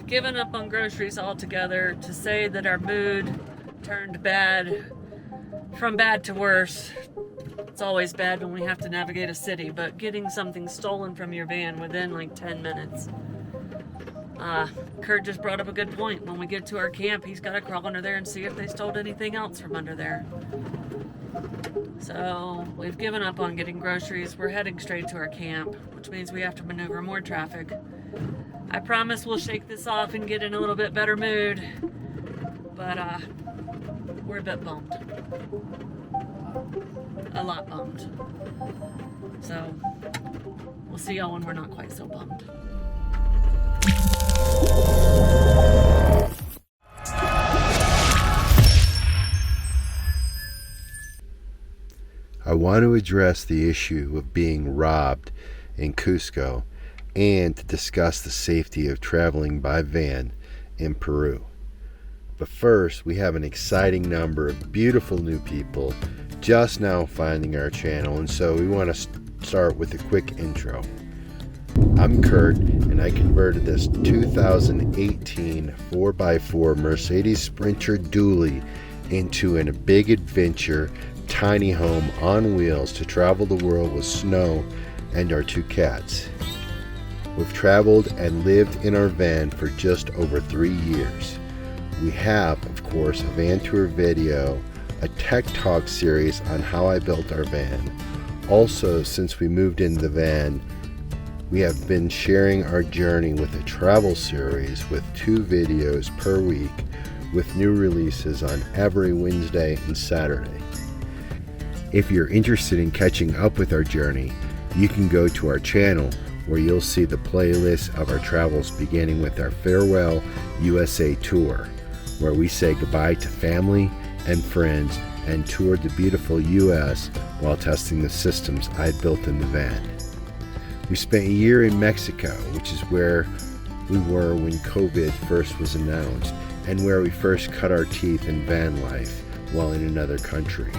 given up on groceries altogether. To say that our mood turned bad, from bad to worse. It's always bad when we have to navigate a city, but getting something stolen from your van within like 10 minutes. Curt just brought up a good point. When we get to our camp, he's got to crawl under there and see if they stole anything else from under there. So we've given up on getting groceries. We're heading straight to our camp, which means we have to maneuver more traffic. I promise we'll shake this off and get in a little bit better mood, but we're a bit bummed. A lot bummed. So we'll see y'all when we're not quite so bummed. I want to address the issue of being robbed in Cusco and to discuss the safety of traveling by van in Peru. But first, we have an exciting number of beautiful new people just now finding our channel, and so we want to start with a quick intro. I'm Curt, and I converted this 2018 4x4 Mercedes Sprinter dually into a big adventure tiny home on wheels to travel the world with Snow and our 2 cats. We've traveled and lived in our van for just over 3 years. We have, of course, a van tour video, a tech talk series on how I built our van. Also, since we moved into the van, we have been sharing our journey with a travel series with 2 videos per week with new releases on every Wednesday and Saturday. If you're interested in catching up with our journey, you can go to our channel where you'll see the playlist of our travels, beginning with our Farewell USA tour, where we say goodbye to family and friends and toured the beautiful US while testing the systems I built in the van. We spent a year in Mexico, which is where we were when COVID first was announced and where we first cut our teeth in van life while in another country.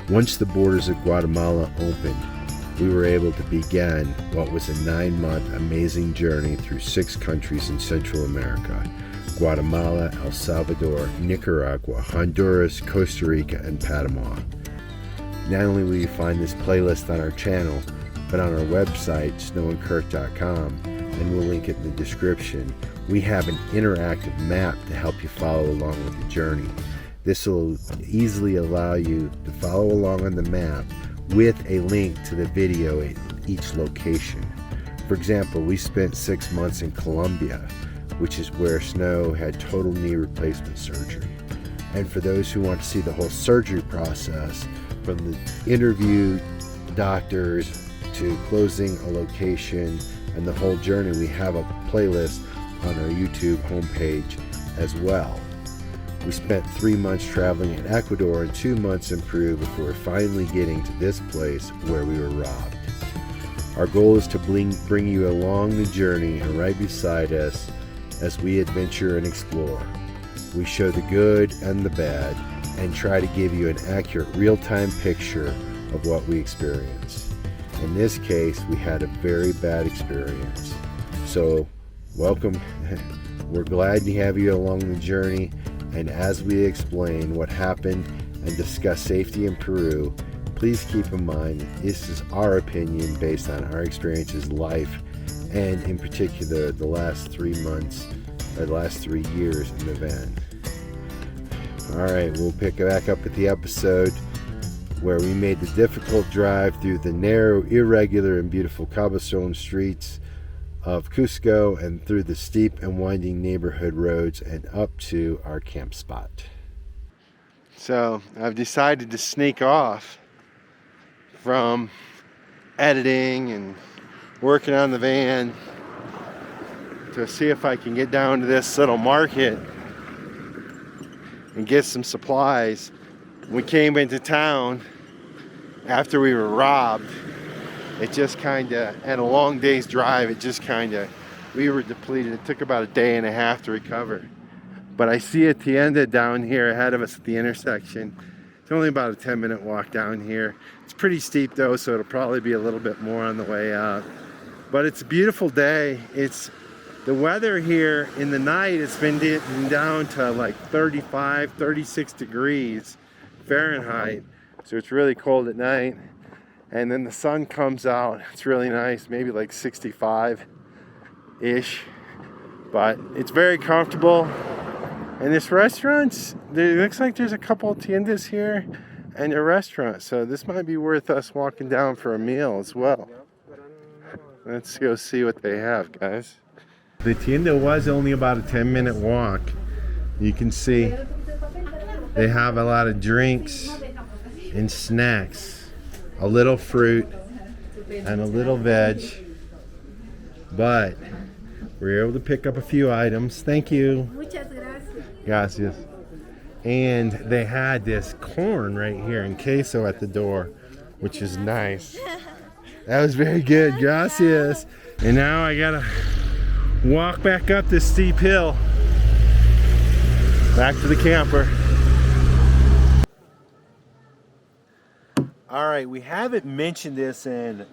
Once the borders of Guatemala opened, we were able to begin what was a 9-month amazing journey through 6 countries in Central America: Guatemala, El Salvador, Nicaragua, Honduras, Costa Rica, and Panama. Not only will you find this playlist on our channel, but on our website, snowandcurt.com, and we'll link it in the description, we have an interactive map to help you follow along with the journey. This will easily allow you to follow along on the map with a link to the video at each location. For example, we spent 6 months in Colombia, which is where Snow had total knee replacement surgery. And for those who want to see the whole surgery process, from the interview, doctors, to closing a location, and the whole journey, we have a playlist on our YouTube homepage as well. We spent 3 months traveling in Ecuador and 2 months in Peru before finally getting to this place where we were robbed. Our goal is to bring you along the journey and right beside us as we adventure and explore. We show the good and the bad and try to give you an accurate real-time picture of what we experienced. In this case, we had a very bad experience. So, welcome. We're glad to have you along the journey. And as we explain what happened and discuss safety in Peru, please keep in mind that this is our opinion based on our experiences, life, and in particular the last 3 months, or the last 3 years in the van. Alright, we'll pick back up at the episode where we made the difficult drive through the narrow, irregular, and beautiful cobblestone streets of Cusco and through the steep and winding neighborhood roads and up to our camp spot. So I've decided to sneak off from editing and working on the van to see if I can get down to this little market and get some supplies. We came into town after we were robbed. It just kind of, and a long day's drive, we were depleted. It took about a day and a half to recover. But I see a tienda down here ahead of us at the intersection. It's only about a 10-minute walk down here. It's pretty steep though, so it'll probably be a little bit more on the way up. But it's a beautiful day. It's The weather here in the night, it's been getting down to like 35, 36 degrees Fahrenheit. So it's really cold at night. And then the sun comes out. It's really nice, maybe like 65-ish. But it's very comfortable. And this restaurant, there looks like there's a couple of tiendas here and a restaurant. So this might be worth us walking down for a meal as well. Let's go see what they have, guys. The tienda was only about a 10-minute walk. You can see they have a lot of drinks and snacks, a little fruit and a little veg, but we were able to pick up a few items. Thank you. Muchas gracias. Gracias. And they had this corn right here and queso at the door, which is nice. That was very good. Gracias. And now I gotta walk back up this steep hill back to the camper. All right, we haven't mentioned this in,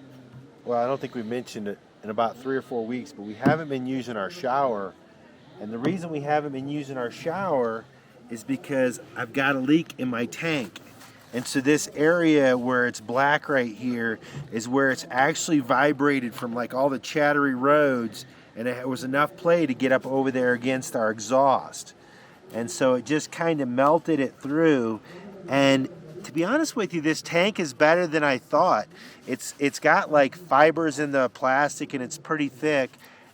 well, I don't think we mentioned it in about 3 or 4 weeks, but we haven't been using our shower. And the reason we haven't been using our shower is because I've got a leak in my tank. And so this area where it's black right here is where it's actually vibrated from like all the chattery roads, and it was enough play to get up over there against our exhaust. And so it just kind of melted it through. And to be honest with you, this tank is better than I thought. It's got like fibers in the plastic and it's pretty thick.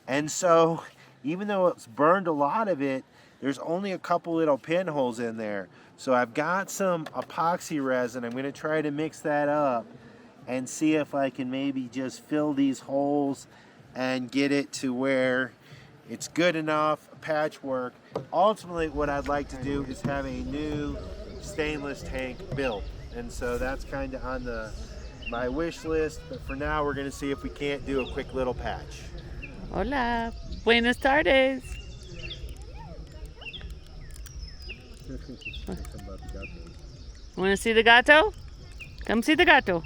And so even though it's burned a lot of it, there's only a couple little pinholes in there. So I've got some epoxy resin. I'm gonna try to mix that up and see if I can maybe just fill these holes and get it to where it's good enough patchwork. Ultimately, what I'd like to do is have a new stainless tank built. And so that's kind of on my wish list. But for now, we're gonna see if we can't do a quick little patch. Hola, buenas tardes. Want to see the gato? Come see the gato.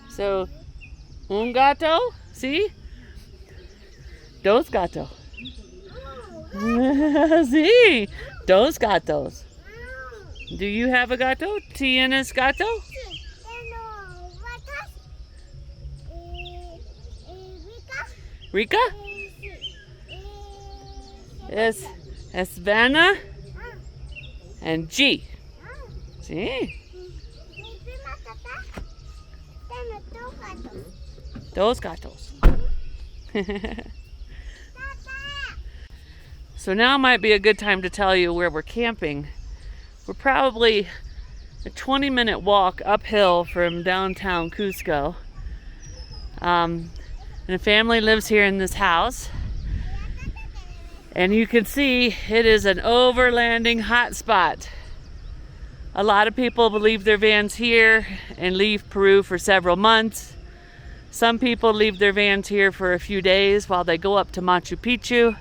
So, un gato, ¿sí? Dos gatos. Sí, dos gatos. Do you have a gato? ¿Tienes gato? Rika? Es Vanna and G. Sí. Dos gatos. So now might be a good time to tell you where we're camping. We're probably a 20-minute walk uphill from downtown Cusco. And a family lives here in this house. And you can see it is an overlanding hotspot. A lot of people leave their vans here and leave Peru for several months. Some people leave their vans here for a few days while they go up to Machu Picchu.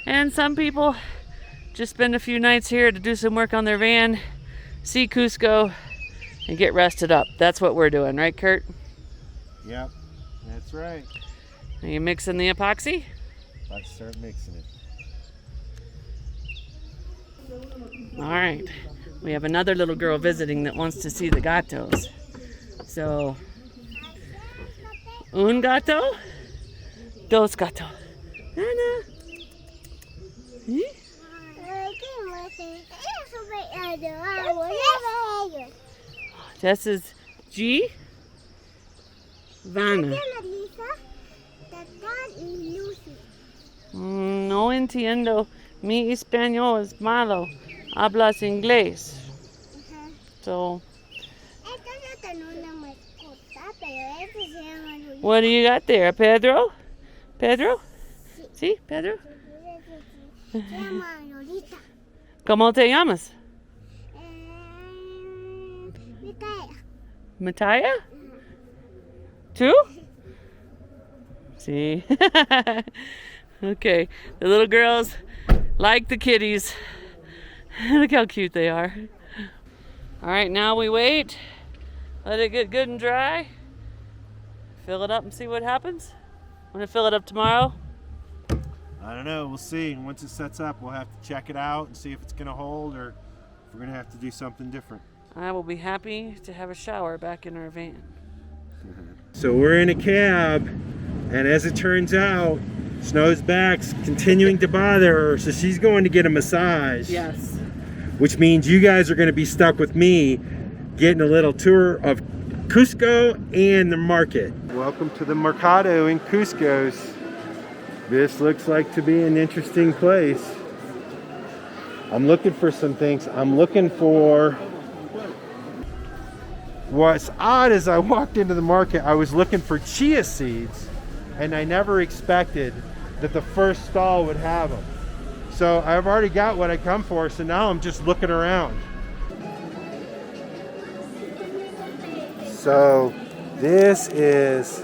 And some people just spend a few nights here to do some work on their van, see Cusco, and get rested up. That's what we're doing, right, Curt? Yep, that's right. Are you mixing the epoxy? Let's start mixing it. All right. We have another little girl visiting that wants to see the gatos. So, un gato, dos gatos. Nana. ¿Sí? This is G. Vanna. No entiendo. Mi español es malo. Hablas inglés. So, what do you got there, Pedro? Pedro? Sí, Pedro. ¿Cómo te llamas? Mataya? Two? See? Okay, the little girls like the kitties. Look how cute they are. All right, now we wait Let it get good and dry. Fill it up and see what happens. I'm gonna fill it up tomorrow. I don't know. We'll see. Once it sets up, we'll have to check it out and see if it's going to hold or if we're going to have to do something different. I will be happy to have a shower back in our van. So we're in a cab, and as it turns out, Snow's back's continuing to bother her, so she's going to get a massage. Yes. Which means you guys are going to be stuck with me getting a little tour of Cusco and the market. Welcome to the Mercado in Cusco. This looks like to be an interesting place. I'm looking for some things. I'm looking for... What's odd is I walked into the market, I was looking for chia seeds, and I never expected that the first stall would have them. So I've already got what I come for, so now I'm just looking around. So this is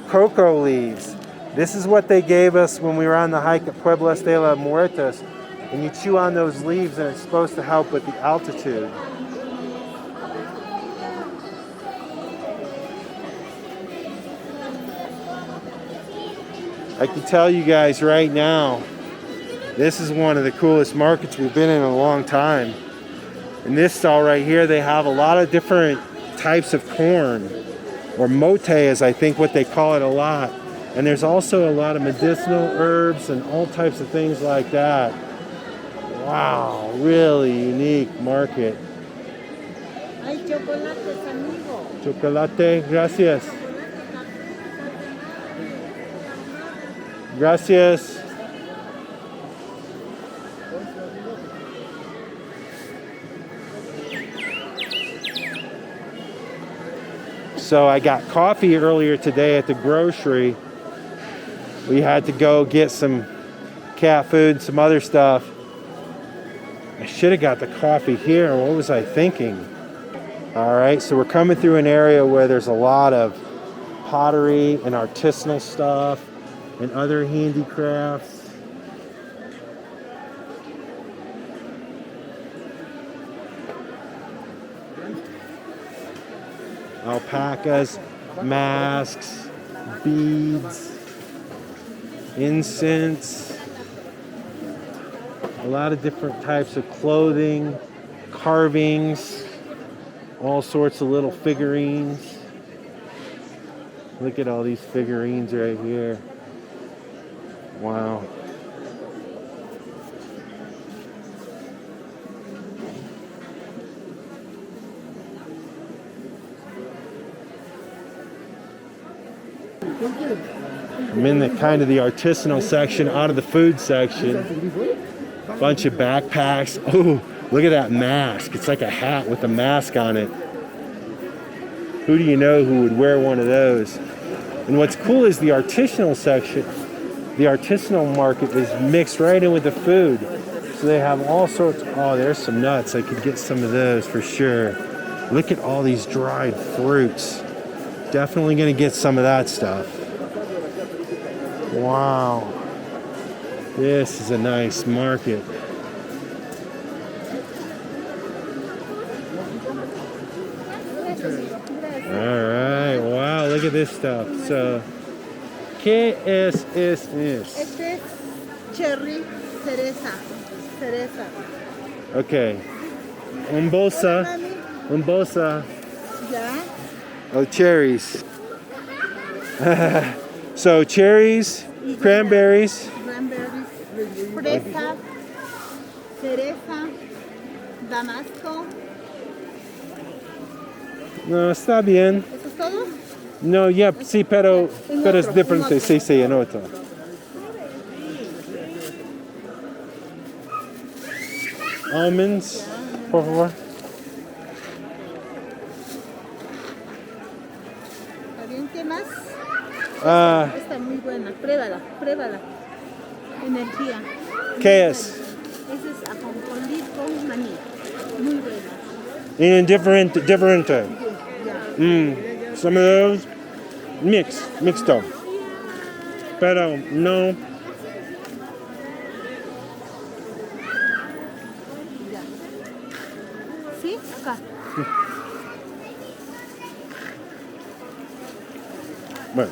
cocoa leaves. This is what they gave us when we were on the hike at Pueblos de los Muertos. And you chew on those leaves and it's supposed to help with the altitude. I can tell you guys right now, this is one of the coolest markets we've been in a long time. In this stall right here, they have a lot of different types of corn, or mote is I think what they call it a lot. And there's also a lot of medicinal herbs and all types of things like that. Wow, really unique market. Hay chocolates, amigo. Chocolate, gracias. Gracias. So I got coffee earlier today at the grocery. We had to go get some cat food, some other stuff. I should have got the coffee here. What was I thinking? All right, so we're coming through an area where there's a lot of pottery and artisanal stuff and other handicrafts. Alpacas, masks, beads, incense, a lot of different types of clothing, carvings, all sorts of little figurines. Look at all these figurines right here. Wow. I'm in the kind of the artisanal section, out of the food section. Bunch of backpacks. Oh, look at that mask. It's like a hat with a mask on it. Who do you know who would wear one of those? And what's cool is the artisanal section, the artisanal market is mixed right in with the food. So they have all sorts. Oh, there's some nuts. I could get some of those for sure. Look at all these dried fruits. Definitely gonna get some of that stuff. Wow. This is a nice market. All right, wow, look at this stuff. So, ¿qué es this? Este es cherry cereza. Cereza. Okay. Un bolsa. Ya. Oh, cherries. So, cherries, cranberries. Cranberries. Fresa. Cereza. Damasco. No, está bien. ¿Eso es todo? No, yeah, sí, pero es diferente. Sí, sí, en otro. Almonds, por favor. ¿Está bien? ¿Qué más? Ah, Está muy buena. Pruébala, pruébala. Energía. ¿qué es? Ese es ajonjolí con maní. Muy buena. In different. Ya. Some of those mixed up. Pero no. ¿Sí? Acá. Bueno.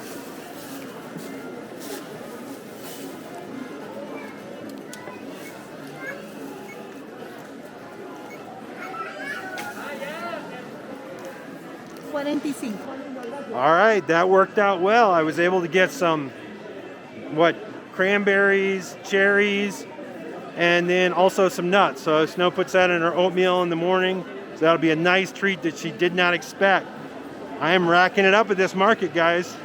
All right, that worked out well. I was able to get some, cranberries, cherries, and then also some nuts. So Snow puts that in her oatmeal in the morning. So that'll be a nice treat that she did not expect. I am racking it up at this market, guys.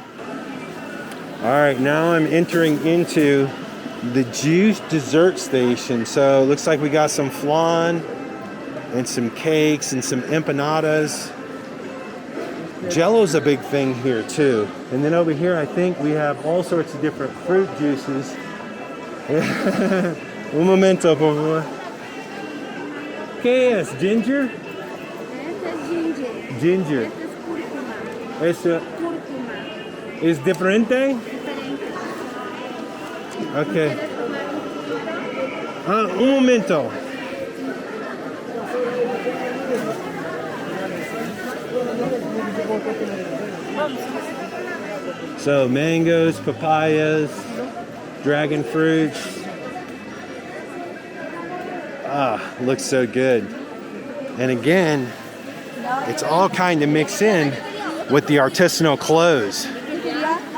All right, now I'm entering into the juice dessert station. So it looks like we got some flan and some cakes and some empanadas. Jello's a big thing here too. And then over here I think we have all sorts of different fruit juices. Un momento, por favor. ¿Qué es? Ginger? Este es ginger. Ginger. Este es cúrcuma. Eso Cúrcuma. es diferente? Diferente. Okay. ¿Quieres tomar un poquito? Un momento. So mangoes, papayas, dragon fruits. Looks so good. And again, it's all kind of mixed in with the artisanal clothes.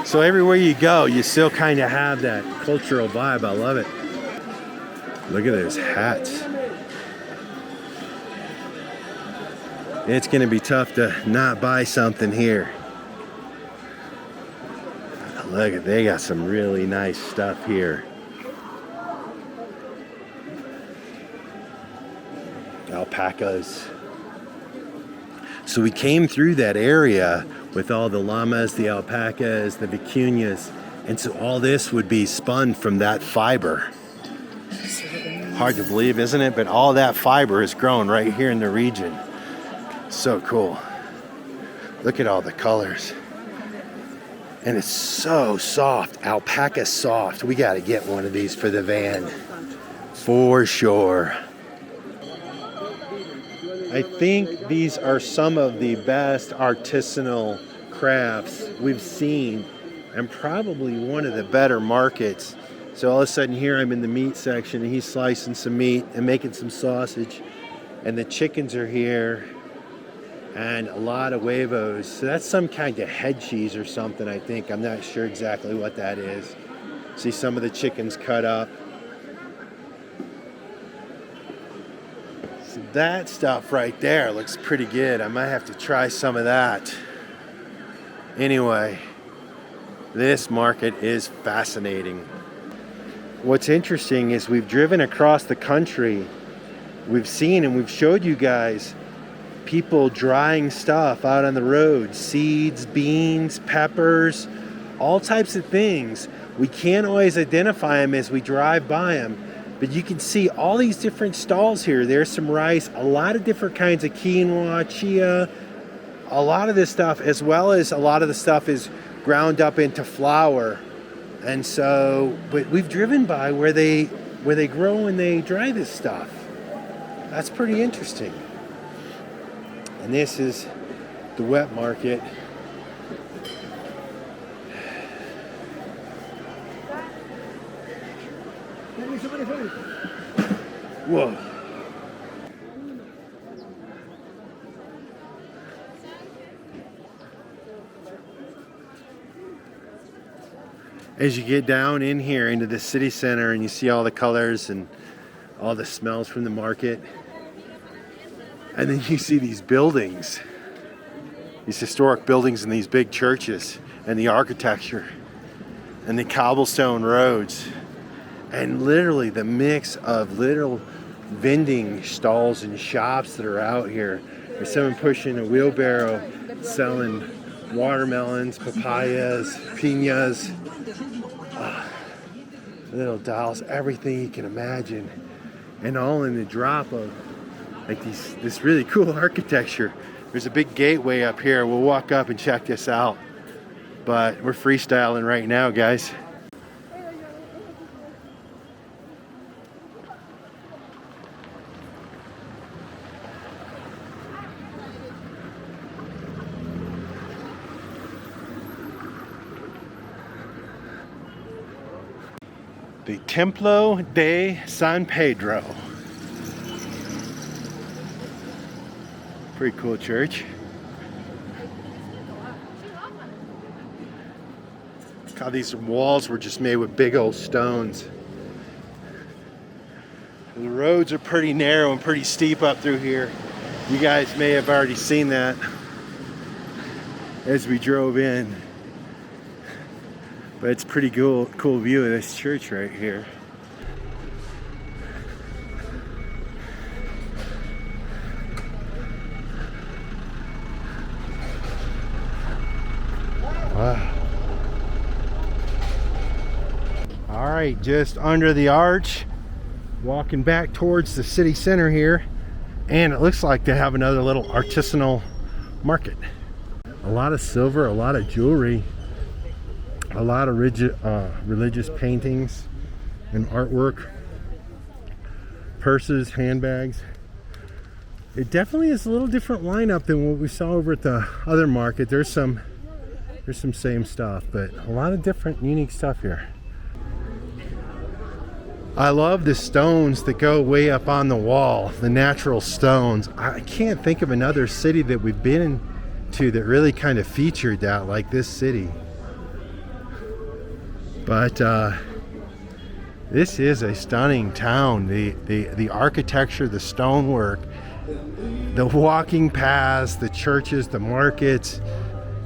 So everywhere you go, you still kind of have that cultural vibe. I love it. Look at those hats. It's going to be tough to not buy something here. Look, they got some really nice stuff here. Alpacas. So we came through that area with all the llamas, the alpacas, the vicuñas, and so all this would be spun from that fiber. Hard to believe, isn't it? But all that fiber is grown right here in the region. So cool. Look at all the colors. And it's so soft. Alpaca soft. We got to get one of these for the van. For sure. I think these are some of the best artisanal crafts we've seen, and probably one of the better markets. So all of a sudden here I'm in the meat section and he's slicing some meat and making some sausage, and the chickens are here and a lot of huevos. So that's some kind of head cheese or something, I think. I'm not sure exactly what that is. See some of the chickens cut up. So that stuff right there looks pretty good. I might have to try some of that. Anyway, this market is fascinating. What's interesting is we've driven across the country. We've seen and we've showed you guys people drying stuff out on the road. Seeds, beans, peppers, all types of things. We can't always identify them as we drive by them, but you can see all these different stalls here. There's some rice, a lot of different kinds of quinoa, chia, a lot of this stuff, as well as a lot of the stuff is ground up into flour. And so, but we've driven by where they grow and they dry this stuff. That's pretty interesting. And this is the wet market. Whoa. As you get down in here into the city center and you see all the colors and all the smells from the market, and then you see these buildings, these historic buildings and these big churches and the architecture and the cobblestone roads and literally the mix of little vending stalls and shops that are out here. There's someone pushing a wheelbarrow selling watermelons, papayas, piñas, little dolls, everything you can imagine, and all in the drop of like this really cool architecture. There's a big gateway up here. We'll walk up and check this out, but we're freestyling right now, guys. The Templo de San Pedro. Pretty cool church. Look how these walls were just made with big old stones. The roads are pretty narrow and pretty steep up through here. You guys may have already seen that as we drove in. But it's a pretty cool view of this church right here. Wow. All right, just under the arch, walking back towards the city center here, and it looks like they have another little artisanal market. A lot of silver, a lot of jewelry, a lot of religious paintings and artwork, purses, handbags. It definitely is a little different lineup than what we saw over at the other market. There's some same stuff, but a lot of different unique stuff here. I love the stones that go way up on the wall, the natural stones. I can't think of another city that we've been to that really kind of featured that like this city. But this is a stunning town. The architecture, the stonework, the walking paths, the churches, the markets.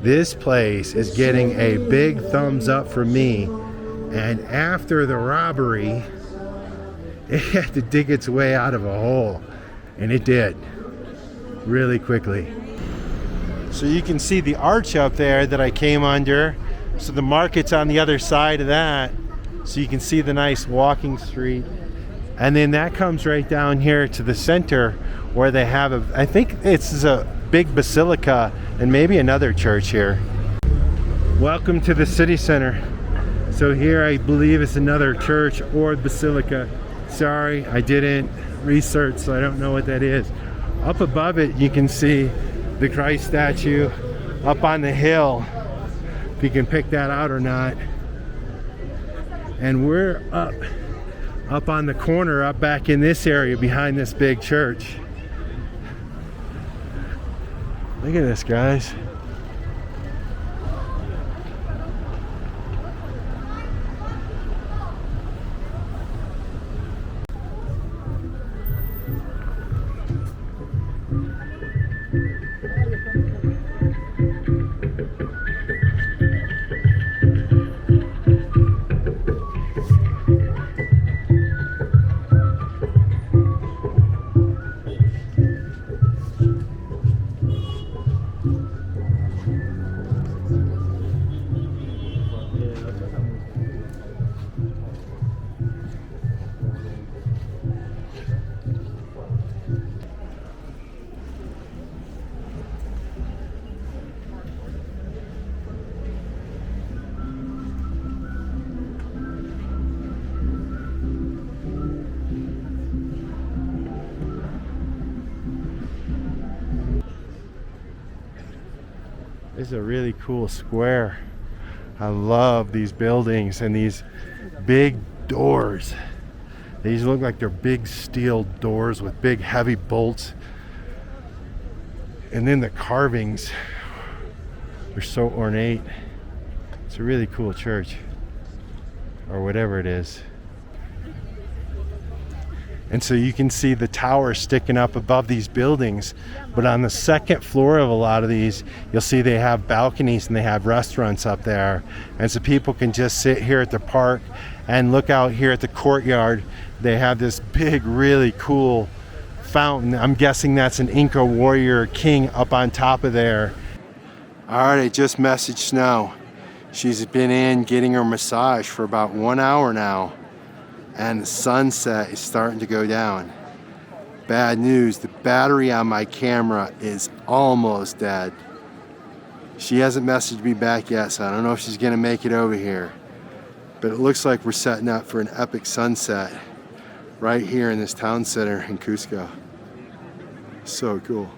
This place is getting a big thumbs up from me. And after the robbery, it had to dig its way out of a hole, and it did really quickly. So you can see the arch up there that I came under. So the market's on the other side of that, so you can see the nice walking street. And then that comes right down here to the center where they have I think it's a big basilica and maybe another church here. Welcome to the city center. So here I believe it's another church or basilica. Sorry, I didn't research, so I don't know what that is. Up above it, you can see the Christ statue up on the hill, if you can pick that out or not. And we're up on the corner, up back in this area behind this big church. Look at this, guys. This is a really cool square. I love these buildings and these big doors. These look like they're big steel doors with big heavy bolts. And then the carvings are so ornate. It's a really cool church, or whatever it is. And so you can see the tower sticking up above these buildings. But on the second floor of a lot of these, you'll see they have balconies and they have restaurants up there. And so people can just sit here at the park and look out here at the courtyard. They have this big, really cool fountain. I'm guessing that's an Inca warrior king up on top of there. All right, I just messaged Snow. She's been in getting her massage for about 1 hour now. And the sunset is starting to go down. Bad news, the battery on my camera is almost dead. She hasn't messaged me back yet, so I don't know if she's gonna make it over here. But it looks like we're setting up for an epic sunset right here in this town center in Cusco. So cool.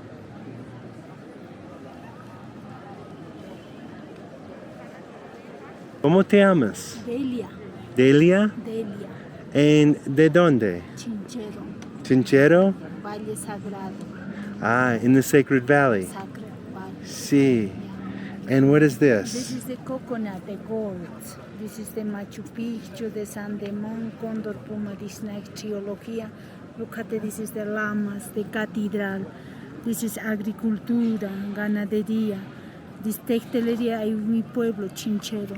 ¿Cómo te llamas? Delia. Delia. Delia, ¿En de dónde? Chinchero, Chinchero. Valle Sagrado, Ah, in the Sacred Valley. Sacred Valle. Sí. And what is This this? is the coconut, the gold. This is the Machu Picchu, the San Demon, Condor, Puma, this next geología. Look at this is the llamas, the cathedral. This is agricultura, ganadería. This textilería en mi pueblo, Chinchero.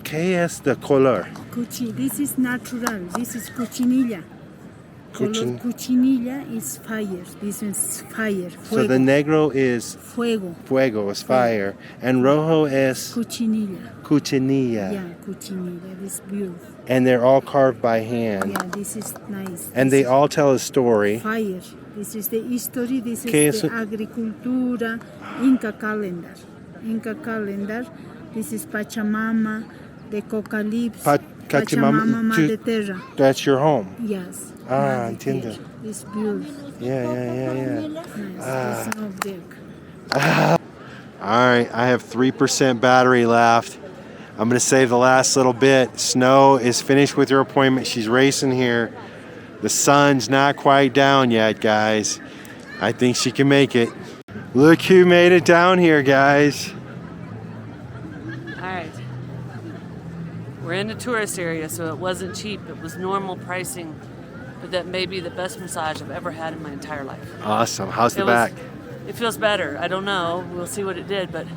¿Qué es the color? This is natural. This is cochinilla. Color cochinilla is fire. This is fire. Fuego. So the negro is Fuego. fuego, is fire, and rojo is Cochinilla. cuchinilla. Yeah, cochinilla. This is beautiful. And they're all carved by hand. Yeah, this is nice. And This they is all tell a story. fire. This is the history. This ¿Qué is es? the agricultura. Inca calendar. Inca calendar. This is Pachamama, the Cocalips. Pachamama, Madre Terra. That's your home. Yes. Ah, Madre entiendo. Terra. It's beautiful. Yeah. Nice. It's no big. All right, I have 3% battery left. I'm gonna save the last little bit. Snow is finished with her appointment. She's racing here. The sun's not quite down yet, guys. I think she can make it. Look who made it down here, guys. Alright. We're in a tourist area, so it wasn't cheap. It was normal pricing. But that may be the best massage I've ever had in my entire life. Awesome. How's the It was- back? It feels better. I don't know. We'll see what it did, but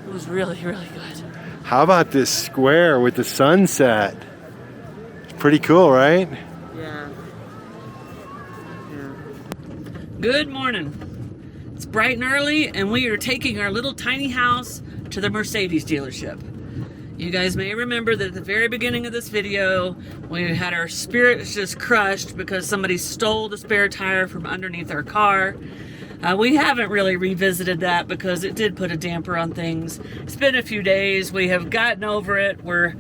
it was really, really good. How about this square with the sunset? It's pretty cool, right? Yeah. Good morning. It's bright and early, and we are taking our little tiny house to the Mercedes dealership. You guys may remember that at the very beginning of this video, we had our spirits just crushed because somebody stole the spare tire from underneath our car. We haven't really revisited that because it did put a damper on things. It's been a few days. We have gotten over it. We're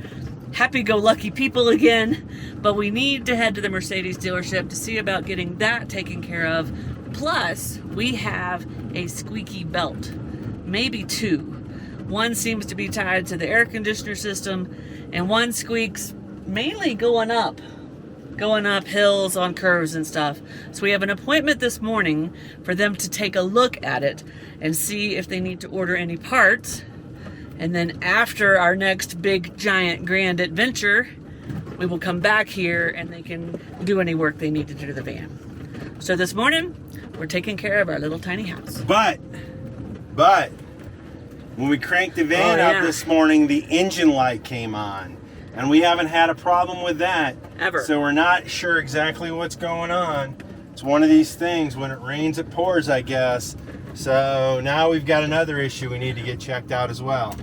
happy-go-lucky people again, but we need to head to the Mercedes dealership to see about getting that taken care of. Plus, we have a squeaky belt, maybe two. One seems to be tied to the air conditioner system, and one squeaks mainly going up hills on curves and stuff. So we have an appointment this morning for them to take a look at it and see if they need to order any parts. And then after our next big, giant, grand adventure, we will come back here and they can do any work they need to do to the van. So this morning, we're taking care of our little tiny house. But when we cranked the van Oh, up yeah. this morning, the engine light came on. And we haven't had a problem with that. Ever. So we're not sure exactly what's going on. It's one of these things. When it rains, it pours, I guess. So now we've got another issue we need to get checked out as well.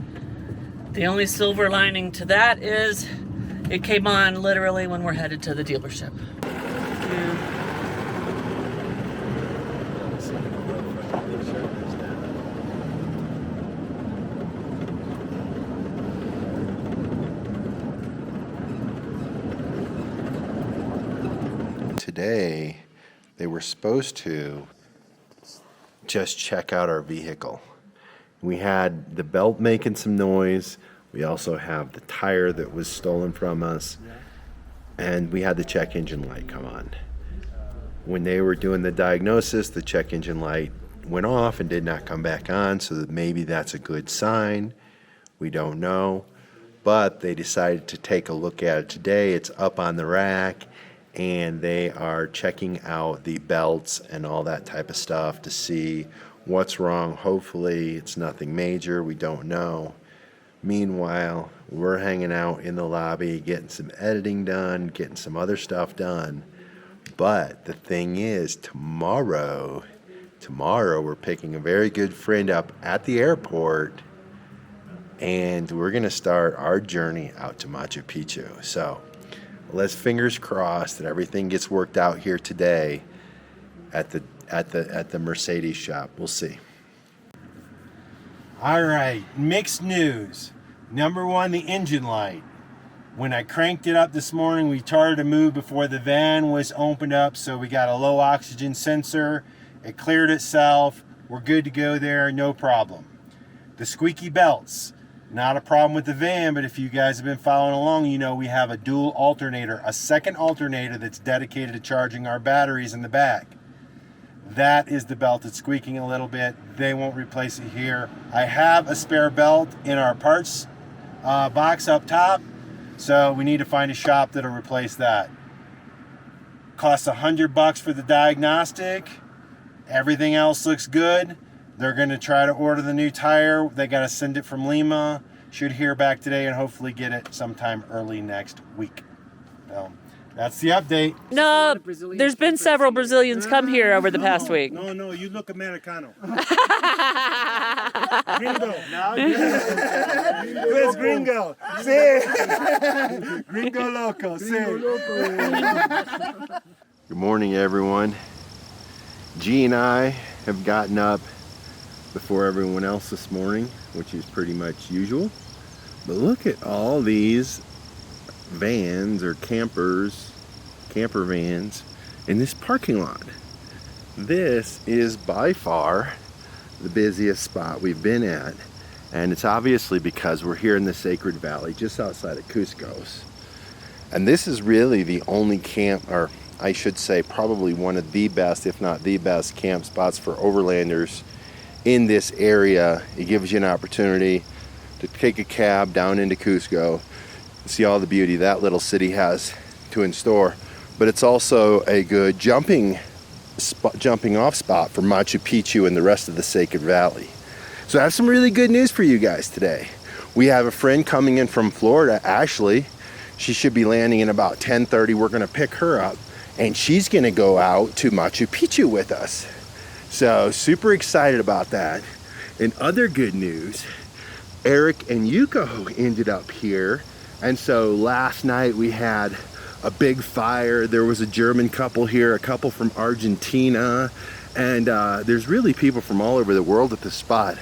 The only silver lining to that is it came on literally when we're headed to the dealership. Today, they were supposed to just check out our vehicle. We had the belt making some noise. We also have the tire that was stolen from us. And we had the check engine light come on. When they were doing the diagnosis, the check engine light went off and did not come back on, so that maybe that's a good sign. We don't know. But they decided to take a look at it today. It's up on the rack, and they are checking out the belts and all that type of stuff to see what's wrong. Hopefully it's nothing major. We don't know. Meanwhile, we're hanging out in the lobby, getting some editing done, getting some other stuff done. But the thing is, tomorrow we're picking a very good friend up at the airport, and we're going to start our journey out to Machu Picchu. So let's fingers crossed that everything gets worked out here today at the Mercedes shop. We'll see. All right, mixed news. Number one, the engine light. When I cranked it up this morning, we started to move before the van was opened up, so we got a low oxygen sensor. It cleared itself. We're good to go there, no problem. The squeaky belts. Not a problem with the van, but if you guys have been following along, you know we have a dual alternator, a second alternator that's dedicated to charging our batteries in the back. That is the belt that's squeaking a little bit. They won't replace it here. I have a spare belt in our parts box up top, so we need to find a shop that'll replace that. Costs $100 for the diagnostic. Everything else looks good. They're going to try to order the new tire. They got to send it from Lima. Should hear back today and hopefully get it sometime early next week. That's the update. No, there's been several Brazilians come here over the past week. No, you look Americano. Gringo. Gringo. Sí. Gringo loco. Good morning, everyone. G and I have gotten up before everyone else this morning, which is pretty much usual. But look at all these vans or camper vans in this parking lot. This is by far the busiest spot we've been at, and it's obviously because we're here in the Sacred Valley just outside of Cusco. And this is really the only camp, or I should say probably one of the best, if not the best, camp spots for overlanders in this area. It gives you an opportunity to take a cab down into Cusco, see all the beauty that little city has to in store, but it's also a good jumping off spot for Machu Picchu and the rest of the Sacred Valley. So I have some really good news for you guys today. We have a friend coming in from Florida, Ashley. She should be landing in about 10:30. We're going to pick her up, and she's going to go out to Machu Picchu with us. So super excited about that. And other good news, Eric and Yuko ended up here. And so last night we had a big fire. There was a German couple here, a couple from Argentina, and there's really people from all over the world at this spot.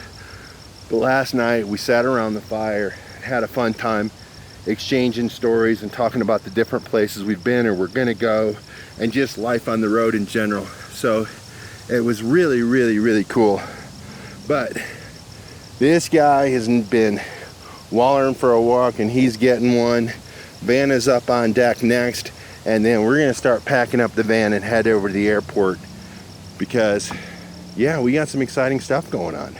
But last night we sat around the fire, had a fun time exchanging stories and talking about the different places we've been or we're gonna go, and just life on the road in general. So it was really, really, really cool. But this guy has been wallering for a walk and he's getting one. Van is up on deck next, and then we're gonna start packing up the van and head over to the airport because, yeah, we got some exciting stuff going on.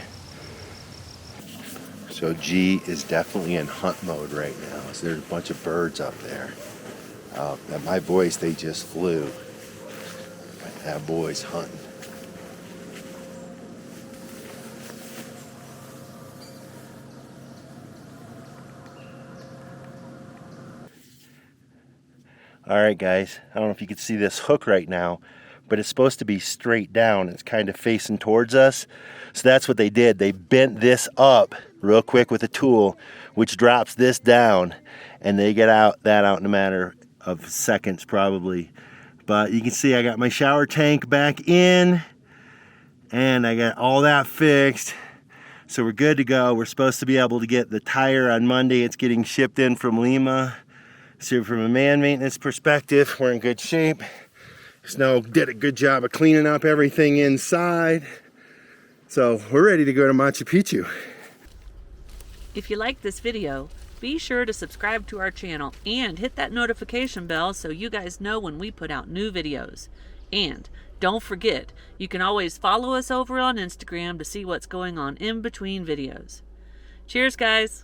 So G is definitely in hunt mode right now. So there's a bunch of birds up there. At my voice, they just flew. But that boy's hunting. All right, guys, I don't know if you can see this hook right now, but it's supposed to be straight down. It's kind of facing towards us. So that's what they did. They bent this up real quick with a tool, which drops this down, and they get that out in a matter of seconds probably. But you can see I got my shower tank back in, and I got all that fixed. So we're good to go. We're supposed to be able to get the tire on Monday. It's getting shipped in from Lima. So from a man maintenance perspective, we're in good shape. Snow did a good job of cleaning up everything inside. So we're ready to go to Machu Picchu. If you like this video, be sure to subscribe to our channel and hit that notification bell so you guys know when we put out new videos. And don't forget, you can always follow us over on Instagram to see what's going on in between videos. Cheers, guys!